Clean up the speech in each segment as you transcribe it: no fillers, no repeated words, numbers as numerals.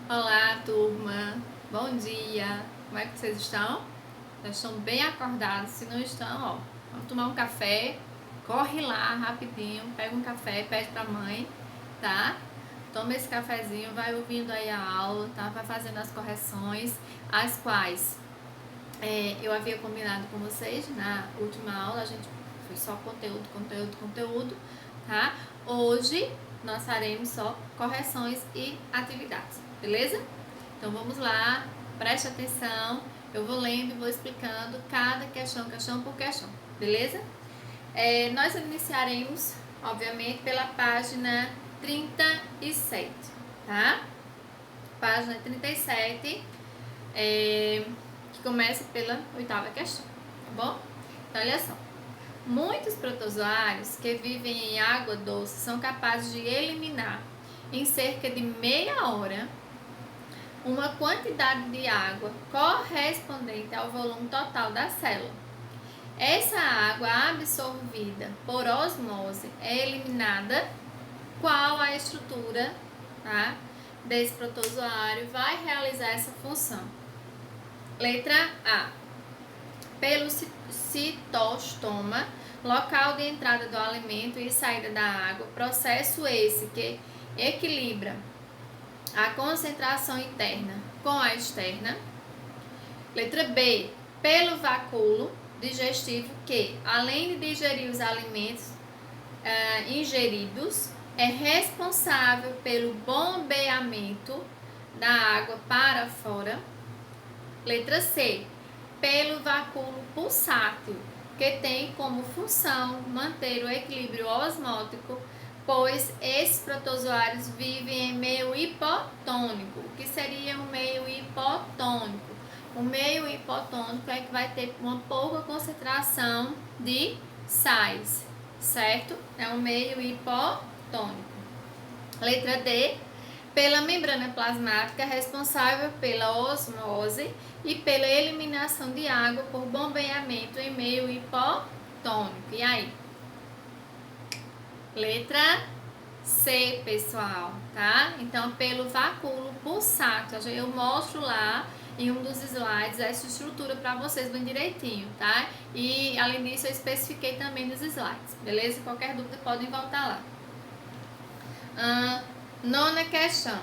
Olá, turma. Bom dia. Como é que vocês estão? Já estão bem acordados? Se não estão, ó, vamos tomar um café. Corre lá rapidinho, pega um café, pede pra mãe, tá? Toma esse cafezinho, vai ouvindo aí a aula, tá? Vai fazendo as correções, as quais eu havia combinado com vocês na última aula. A gente foi só conteúdo, tá? Hoje nós faremos só correções e atividades, beleza? Então vamos lá, preste atenção, eu vou lendo e vou explicando cada questão por questão, beleza? Nós iniciaremos, obviamente, pela página 37, tá? Página 37, que começa pela 8ª questão, tá bom? Então olha só. Muitos protozoários que vivem em água doce são capazes de eliminar em cerca de meia hora uma quantidade de água correspondente ao volume total da célula. Essa água absorvida por osmose é eliminada. Qual a estrutura, tá, desse protozoário vai realizar essa função? Letra A. Pelo citostoma, local de entrada do alimento e saída da água, processo esse que equilibra a concentração interna com a externa. Letra B. Pelo vacúolo digestivo que, além de digerir os alimentos ingeridos, é responsável pelo bombeamento da água para fora. Letra C. Pelo vacúolo pulsátil, que tem como função manter o equilíbrio osmótico, pois esses protozoários vivem em meio hipotônico. O que seria um meio hipotônico? O meio hipotônico é que vai ter uma pouca concentração de sais, certo? É um meio hipotônico. Letra D. Pela membrana plasmática responsável pela osmose e pela eliminação de água por bombeamento em meio hipotônico. E aí? Letra C, pessoal, tá? Então, pelo vacúolo pulsátil. Eu mostro lá em um dos slides essa estrutura para vocês bem direitinho, tá? E, além disso, eu especifiquei também nos slides, beleza? Qualquer dúvida, podem voltar lá. Nona questão.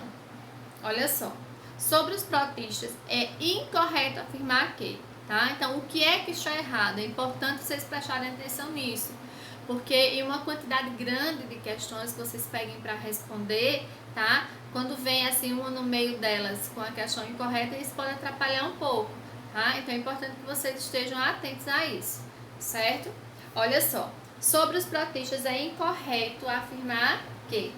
Olha só. Sobre os protistas, é incorreto afirmar que, tá? Então, o que é que está errado? É importante vocês prestarem atenção nisso, porque em uma quantidade grande de questões que vocês peguem para responder, tá? Quando vem assim uma no meio delas com a questão incorreta, isso pode atrapalhar um pouco, tá? Então é importante que vocês estejam atentos a isso, certo? Olha só. Sobre os protistas, é incorreto afirmar que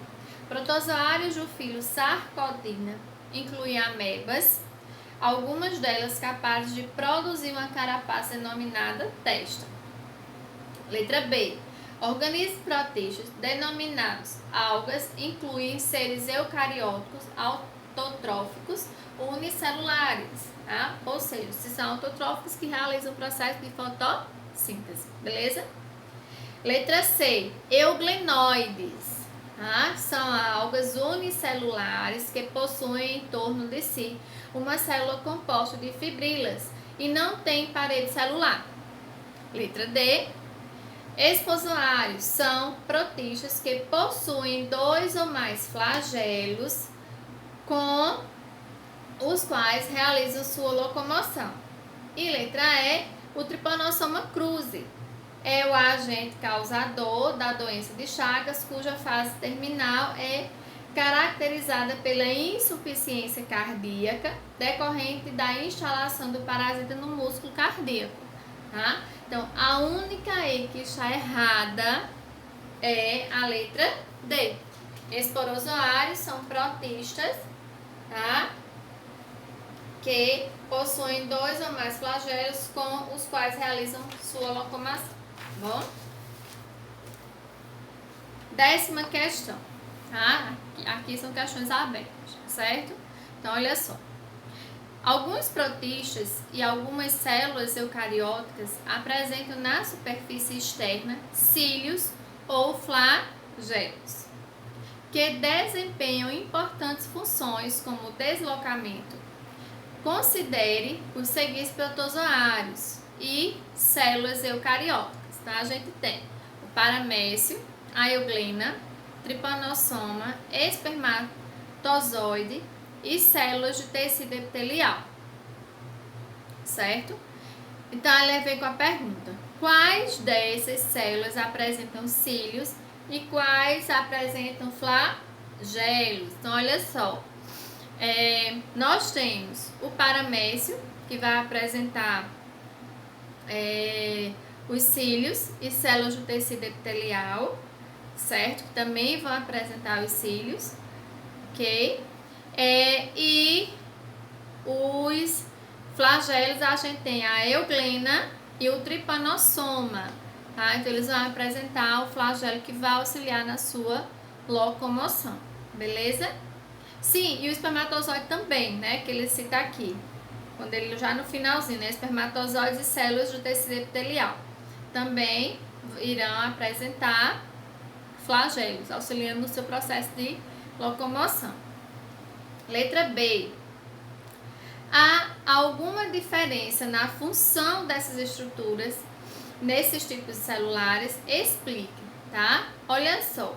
protozoários do filo Sarcodina incluem amebas, algumas delas capazes de produzir uma carapaça denominada testa. Letra B. Organismos protistas denominados algas incluem seres eucarióticos autotróficos unicelulares, tá? Ou seja, se são autotróficos que realizam o processo de fotossíntese, beleza? Letra C. Euglenoides. São algas unicelulares que possuem em torno de si uma célula composta de fibrilas e não têm parede celular. Letra D. Esposoários são protistas que possuem 2 ou mais flagelos com os quais realizam sua locomoção. E letra E. O Trypanosoma cruzi é o agente causador da doença de Chagas, cuja fase terminal é caracterizada pela insuficiência cardíaca decorrente da instalação do parasita no músculo cardíaco, tá? Então, a única E que está errada é a letra D. Esporozoários são protistas, tá? Que possuem 2 ou mais flagelos com os quais realizam sua locomoção. Bom? 10ª questão, tá? Aqui são questões abertas, certo? Então, olha só. Alguns protistas e algumas células eucarióticas apresentam na superfície externa cílios ou flagelos, que desempenham importantes funções como deslocamento. Considere os seguintes protozoários e células eucarióticas, tá? A gente tem o paramécio, a euglena, tripanossoma, espermatozoide e células de tecido epitelial, certo? Então, ela vem com a pergunta: quais dessas células apresentam cílios e quais apresentam flagelos? Então, olha só, nós temos o paramécio, que vai apresentar os cílios e células do tecido epitelial, certo? Que também vão apresentar os cílios, ok? E os flagelos, a gente tem a euglena e o tripanossoma, tá? Então, eles vão apresentar o flagelo que vai auxiliar na sua locomoção, beleza? Sim, e o espermatozoide também, né? Que ele cita aqui, quando ele já no finalzinho, né? Espermatozoides e células do tecido epitelial também irão apresentar flagelos, auxiliando no seu processo de locomoção. Letra B. Há alguma diferença na função dessas estruturas nesses tipos celulares? Explique, tá? Olha só,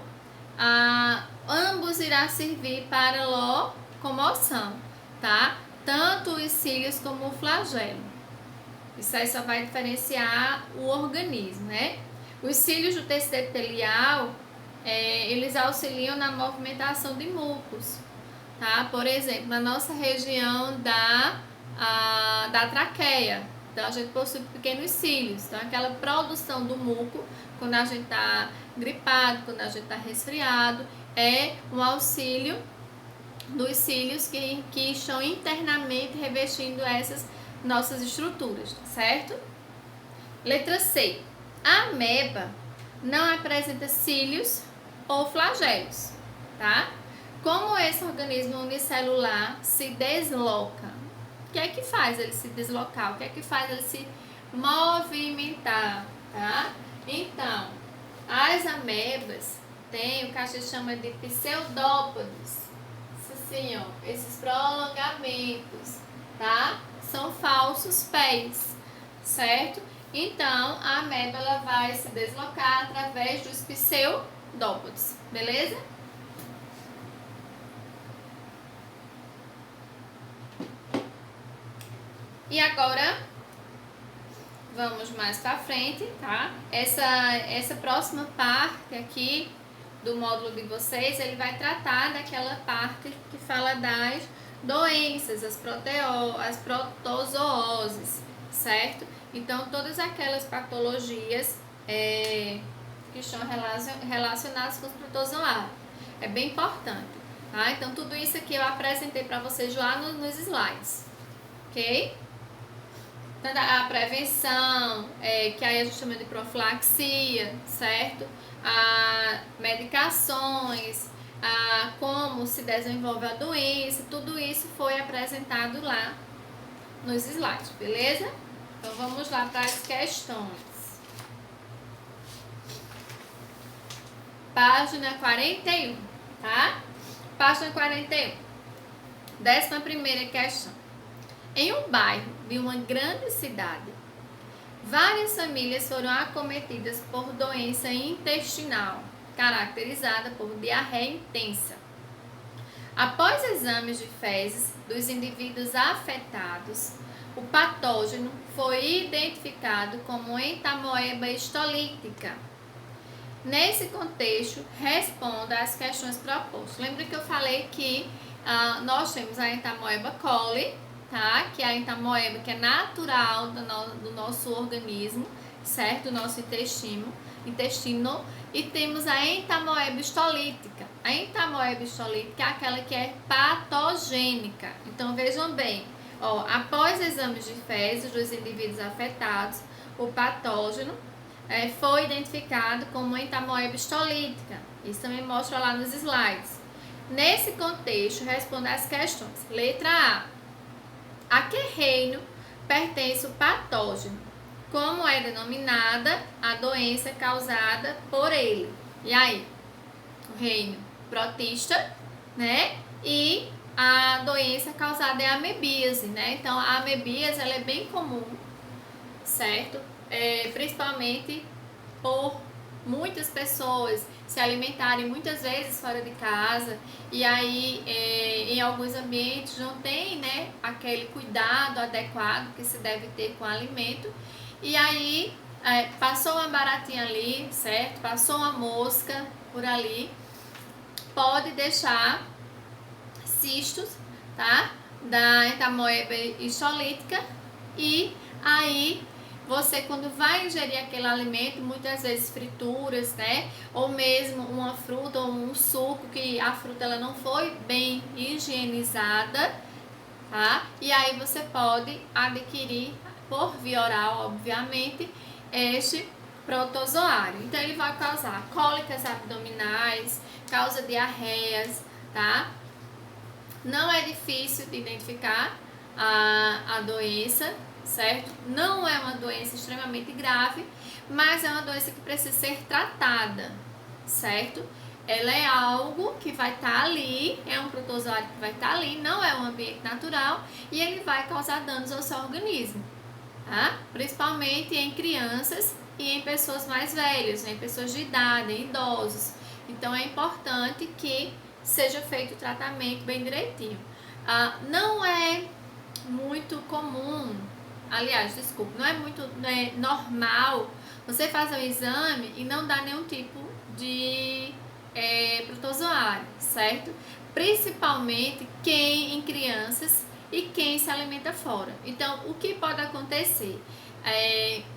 ambos irão servir para locomoção, tá? Tanto os cílios como o flagelo. Isso aí só vai diferenciar o organismo, né? Os cílios do tecido epitelial, eles auxiliam na movimentação de mucos, tá? Por exemplo, na nossa região da traqueia. Então, a gente possui pequenos cílios. Então, aquela produção do muco, quando a gente está gripado, quando a gente está resfriado, é um auxílio dos cílios que estão internamente revestindo essas nossas estruturas, certo? Letra C. A ameba não apresenta cílios ou flagelos, tá? Como esse organismo unicelular se desloca? O que é que faz ele se deslocar? O que é que faz ele se movimentar, tá? Então, as amebas têm o que a gente chama de pseudópodes. Assim, ó, esses prolongamentos, tá? São falsos pés, certo? Então, a ameba ela vai se deslocar através dos pseudópodes, beleza? E agora, vamos mais pra frente, tá? Essa próxima parte aqui do módulo de vocês, ele vai tratar daquela parte que fala das doenças, as protozooses, certo? Então, todas aquelas patologias que estão relacionadas com os protozoários. É bem importante, tá? Então, tudo isso aqui eu apresentei para vocês lá nos slides, ok? Então, a prevenção, que aí a gente chama de profilaxia, certo? Medicações, como se desenvolve a doença, tudo isso foi apresentado lá nos slides, beleza? Então, vamos lá para as questões. Página 41, tá? Página 41. 11ª questão. Em um bairro de uma grande cidade, várias famílias foram acometidas por doença intestinal, caracterizada por diarreia intensa. Após exames de fezes dos indivíduos afetados, o patógeno foi identificado como entamoeba histolítica. Nesse contexto, responda às questões propostas. Lembra que eu falei que nós temos a entamoeba coli, tá? Que é a entamoeba que é natural do nosso organismo, certo? Do nosso intestino. E temos a entamoeba histolítica. A entamoeba histolítica é aquela que é patogênica. Então, vejam bem, após exames de fezes dos indivíduos afetados, o patógeno foi identificado como entamoeba histolítica. Isso também mostra lá nos slides. Nesse contexto, responda as questões. Letra A. A que reino pertence o patógeno? Como é denominada a doença causada por ele? E aí? O reino. protista, né? E a doença causada é a amebíase, né? Então, a amebíase, ela é bem comum, certo? Principalmente por muitas pessoas se alimentarem muitas vezes fora de casa e aí em alguns ambientes não tem, né, aquele cuidado adequado que se deve ter com o alimento e aí passou uma baratinha ali, certo? Passou uma mosca por ali, pode deixar cistos, tá? Da entamoeba histolítica e aí você, quando vai ingerir aquele alimento, muitas vezes frituras, né? Ou mesmo uma fruta ou um suco que a fruta ela não foi bem higienizada, tá? E aí você pode adquirir por via oral, obviamente, este protozoário. Então ele vai causar cólicas abdominais, causa diarreias, tá? Não é difícil de identificar a doença, certo? Não é uma doença extremamente grave, mas é uma doença que precisa ser tratada, certo? Ela é algo que vai estar ali, é um protozoário que vai estar ali, não é um ambiente natural e ele vai causar danos ao seu organismo, tá? Principalmente em crianças e em pessoas mais velhas, em pessoas de idade, em idosos. Então é importante que seja feito o tratamento bem direitinho. Não é muito comum, aliás, desculpa, não é muito normal você fazer o exame e não dar nenhum tipo de protozoário, certo? Principalmente quem em crianças e quem se alimenta fora. Então, o que pode acontecer?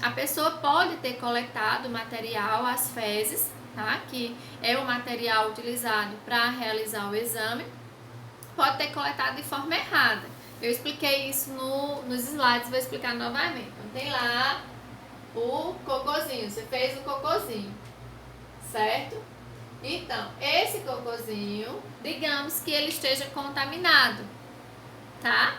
A pessoa pode ter coletado material, as fezes, tá? Que é o material utilizado para realizar o exame, pode ter coletado de forma errada. Eu expliquei isso nos slides, vou explicar novamente. Então, tem lá o cocôzinho, você fez o cocôzinho, certo? Então, esse cocôzinho, digamos que ele esteja contaminado, tá?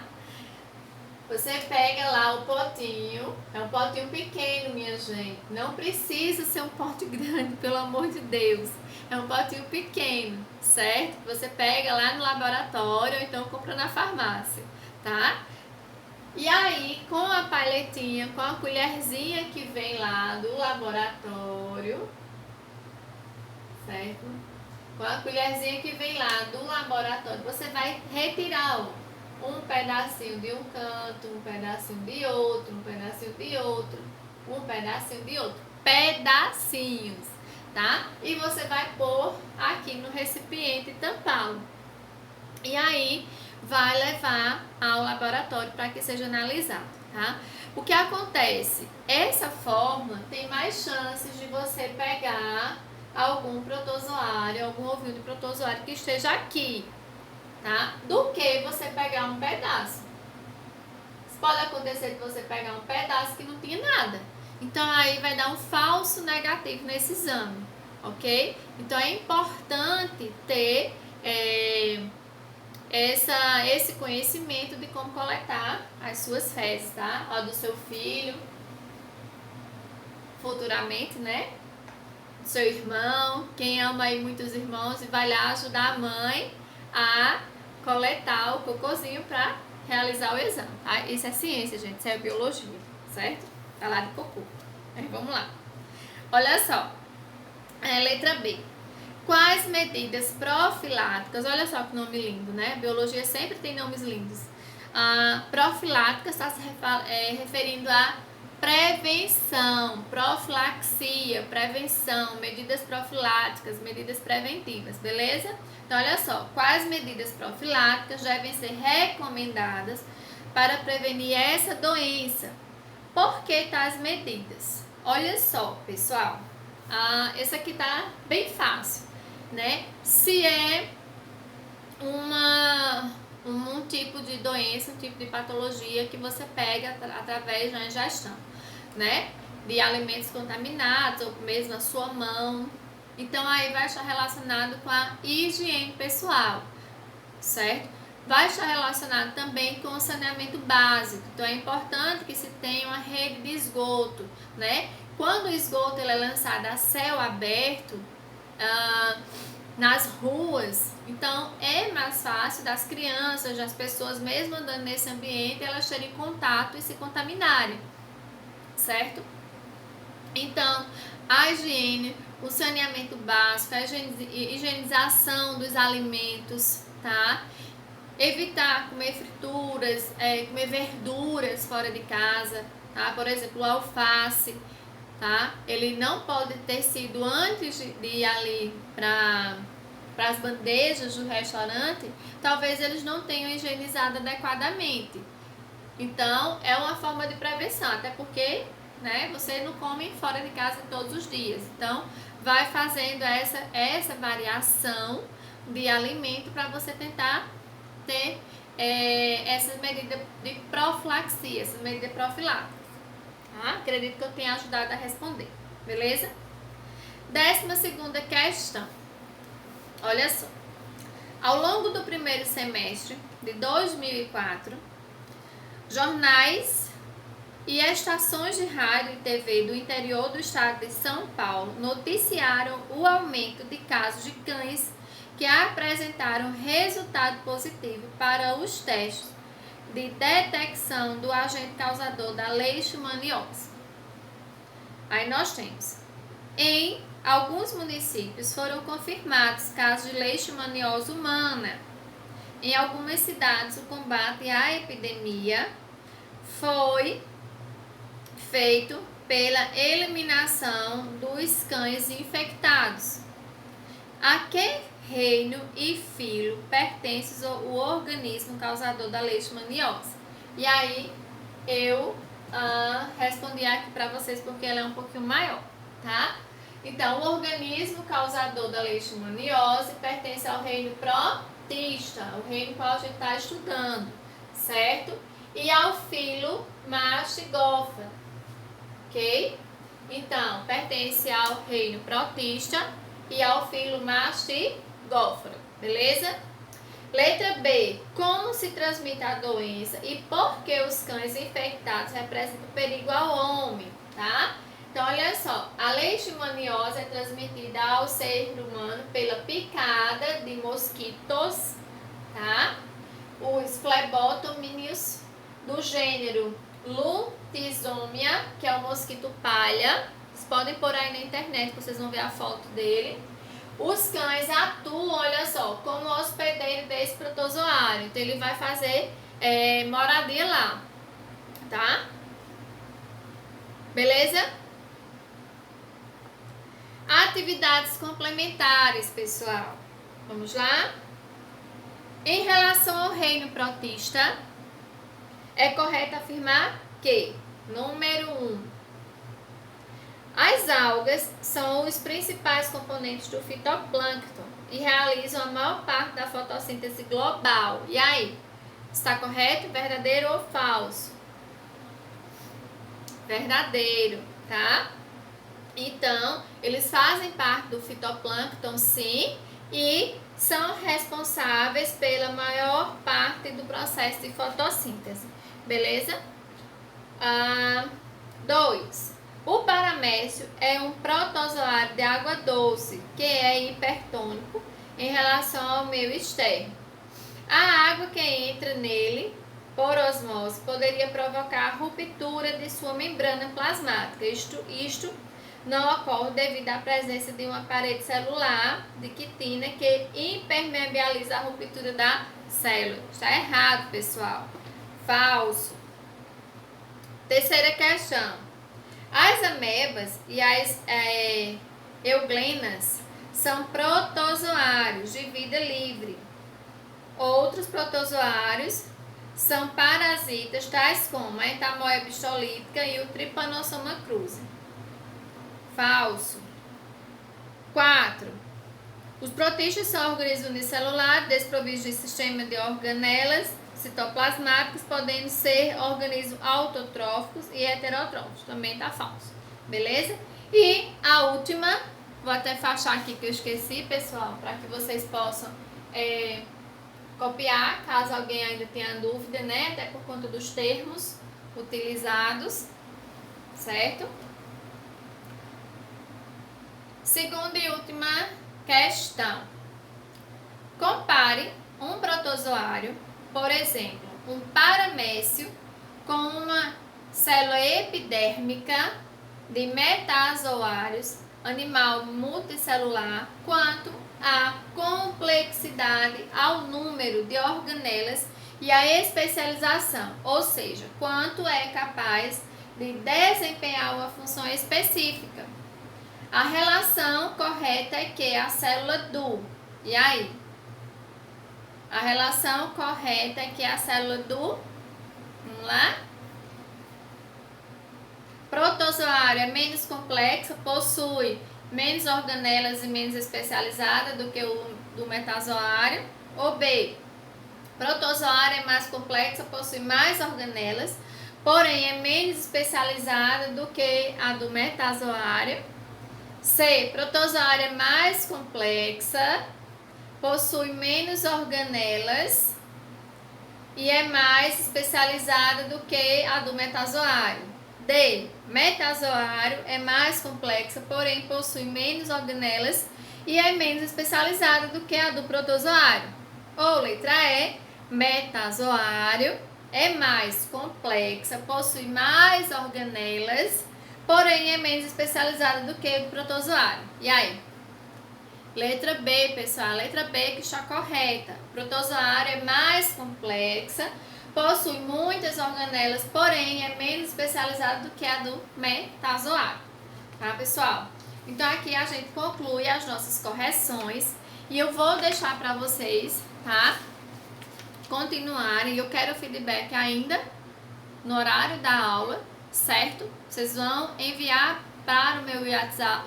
Você pega lá o potinho, é um potinho pequeno, minha gente. Não precisa ser um pote grande, pelo amor de Deus. É um potinho pequeno, certo? Você pega lá no laboratório ou então compra na farmácia, tá? E aí, com a paletinha, com a colherzinha que vem lá do laboratório, certo? Com a colherzinha que vem lá do laboratório, você vai retirar, ó, um pedacinho de um canto, um pedacinho de outro, um pedacinho de outro, um pedacinho de outro. Pedacinhos, tá? E você vai pôr aqui no recipiente e tampá-lo. E aí vai levar ao laboratório para que seja analisado, tá? O que acontece? Essa forma tem mais chances de você pegar algum protozoário, algum ovinho de protozoário que esteja aqui, tá? Do que você pegar um pedaço. Pode acontecer de você pegar um pedaço que não tinha nada. Então aí vai dar um falso negativo nesse exame, ok? Então é importante ter esse conhecimento de como coletar as suas fezes, tá? Ó, do seu filho, futuramente, né? Do seu irmão, quem ama aí muitos irmãos e vai lá ajudar a mãe a coletar o cocôzinho para realizar o exame, tá? Isso é ciência, gente, isso é biologia, certo? Falar de cocô. Aí, vamos lá. Olha só, letra B. Quais medidas profiláticas, olha só que nome lindo, né? Biologia sempre tem nomes lindos. Profiláticas está se referindo a prevenção, profilaxia, prevenção, medidas profiláticas, medidas preventivas, beleza? Então, olha só, quais medidas profiláticas devem ser recomendadas para prevenir essa doença? Por que tais medidas? Olha só, pessoal, essa aqui tá bem fácil, né? Se é um tipo de doença, um tipo de patologia que você pega através da ingestão, né? De alimentos contaminados ou mesmo a sua mão. Então aí vai estar relacionado com a higiene pessoal, certo? Vai estar relacionado também com o saneamento básico. Então é importante que se tenha uma rede de esgoto, né? Quando o esgoto ele é lançado a céu aberto, nas ruas. Então, é mais fácil das crianças, das pessoas, mesmo andando nesse ambiente, elas terem contato e se contaminarem, certo? Então, a higiene, o saneamento básico, a higienização dos alimentos, tá? Evitar comer frituras, comer verduras fora de casa, tá? Por exemplo, o alface, tá? Ele não pode ter sido antes de ir ali para as bandejas do restaurante, talvez eles não tenham higienizado adequadamente. Então, é uma forma de prevenção, até porque, né, você não come fora de casa todos os dias. Então, vai fazendo essa variação de alimento para você tentar ter essas medidas de profilaxia, essas medidas profiláticas. Tá? Acredito que eu tenha ajudado a responder, beleza? 12ª questão. Olha só. Ao longo do primeiro semestre de 2004, jornais e estações de rádio e TV do interior do estado de São Paulo noticiaram o aumento de casos de cães que apresentaram resultado positivo para os testes de detecção do agente causador da leishmaniose. Aí nós temos, em alguns municípios foram confirmados casos de leishmaniose humana. Em algumas cidades, o combate à epidemia foi feito pela eliminação dos cães infectados. A que reino e filo pertence o organismo causador da leishmaniose? E aí eu respondi aqui para vocês porque ela é um pouquinho maior, tá? Então, o organismo causador da leishmaniose pertence ao reino protista, o reino qual a gente está estudando, certo? E ao filo Mastigófora, ok? Então, pertence ao reino protista e ao filo Mastigófora, beleza? Letra B. Como se transmite a doença e por que os cães infectados representam perigo ao homem, tá? Então, olha só, a leishmaniose é transmitida ao ser humano pela picada de mosquitos, tá? Os flebotomíneos do gênero Lutisomia, que é o mosquito palha. Vocês podem pôr aí na internet, vocês vão ver a foto dele. Os cães atuam, olha só, como hospedeiro desse protozoário. Então, ele vai fazer moradia lá, tá? Beleza? Atividades complementares, pessoal. Vamos lá? Em relação ao reino protista, é correto afirmar que, número 1, as algas são os principais componentes do fitoplâncton e realizam a maior parte da fotossíntese global. E aí, está correto, verdadeiro ou falso? Verdadeiro, tá? Então, eles fazem parte do fitoplâncton, sim, e são responsáveis pela maior parte do processo de fotossíntese, beleza? 2. O paramécio é um protozoário de água doce, que é hipertônico em relação ao meio externo. A água que entra nele por osmose poderia provocar a ruptura de sua membrana plasmática. Isto não ocorre devido à presença de uma parede celular de quitina que impermeabiliza a ruptura da célula. Está errado, pessoal. Falso. Terceira questão. As amebas e as euglenas são protozoários de vida livre. Outros protozoários são parasitas, tais como a entamoeba bistolítica e o Trypanosoma cruzi. Falso. 4. Os protistas são organismos unicelulares desprovidos de sistema de organelas citoplasmáticos, podendo ser organismos autotróficos e heterotróficos. Também tá falso. Beleza? E a última, vou até fechar aqui que eu esqueci, pessoal, para que vocês possam copiar, caso alguém ainda tenha dúvida, né? Até por conta dos termos utilizados, certo? Segunda e última questão. Compare um protozoário, por exemplo, um paramécio, com uma célula epidérmica de metazoários, animal multicelular, quanto à complexidade, ao número de organelas e à especialização, ou seja, quanto é capaz de desempenhar uma função específica. A relação correta é que a célula do, e aí? A relação correta é que a célula do, vamos lá? Protozoário é menos complexa, possui menos organelas e menos especializada do que o do metazoário. Ou B, protozoário é mais complexa, possui mais organelas, porém é menos especializada do que a do metazoário. C, protozoário é mais complexa, possui menos organelas e é mais especializada do que a do metazoário. D, metazoário é mais complexa, porém possui menos organelas e é menos especializada do que a do protozoário. Ou letra E, metazoário é mais complexa, possui mais organelas, porém é menos especializada do que o protozoário. E aí? Letra B, pessoal, letra B que está correta. O protozoário é mais complexa, possui muitas organelas, porém é menos especializada do que a do metazoário. Tá, pessoal? Então aqui a gente conclui as nossas correções e eu vou deixar para vocês, tá? Continuarem. Eu quero feedback ainda no horário da aula, certo? Vocês vão enviar para o meu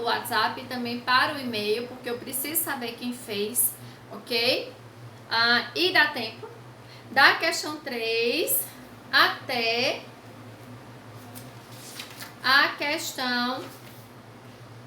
WhatsApp e também para o e-mail, porque eu preciso saber quem fez, ok? E dá tempo da questão 3 até a questão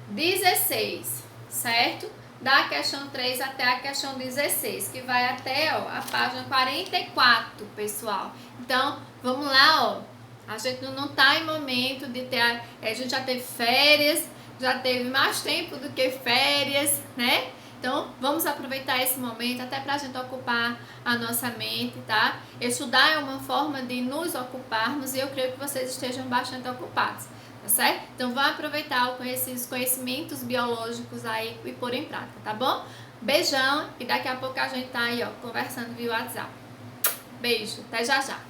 16, certo? Da questão 3 até a questão 16, que vai até a página 44, pessoal. Então, vamos lá, ó. A gente não tá em momento de ter... A gente já teve férias, já teve mais tempo do que férias, né? Então, vamos aproveitar esse momento até pra gente ocupar a nossa mente, tá? Estudar é uma forma de nos ocuparmos e eu creio que vocês estejam bastante ocupados, tá certo? Então, vão aproveitar esses conhecimentos biológicos aí e pôr em prática, tá bom? Beijão e daqui a pouco a gente tá aí, ó, conversando via WhatsApp. Beijo, até já já!